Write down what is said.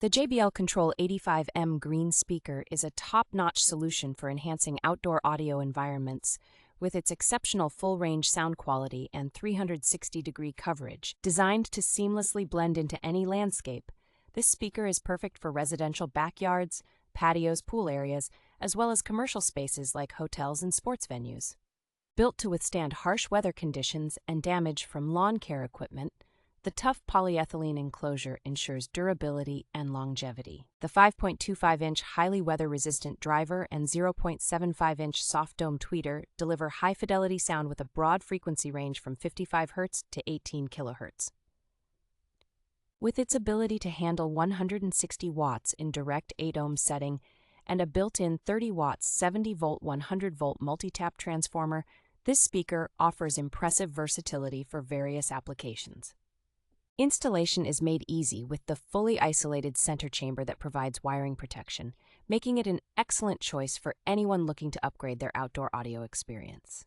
The JBL Control 85M green speaker is a top-notch solution for enhancing outdoor audio environments. With its exceptional full-range sound quality and 360-degree coverage, designed to seamlessly blend into any landscape, this speaker is perfect for residential backyards, patios, pool areas, as well as commercial spaces like hotels and sports venues. Built to withstand harsh weather conditions and damage from lawn care equipment, the tough polyethylene enclosure ensures durability and longevity. The 5.25-inch highly weather-resistant driver and 0.75-inch soft dome tweeter deliver high-fidelity sound with a broad frequency range from 55 Hz to 18 kilohertz. With its ability to handle 160 watts in direct 8-ohm setting and a built-in 30 watts 70-volt 100-volt multi-tap transformer, this speaker offers impressive versatility for various applications. Installation is made easy with the fully isolated center chamber that provides wiring protection, making it an excellent choice for anyone looking to upgrade their outdoor audio experience.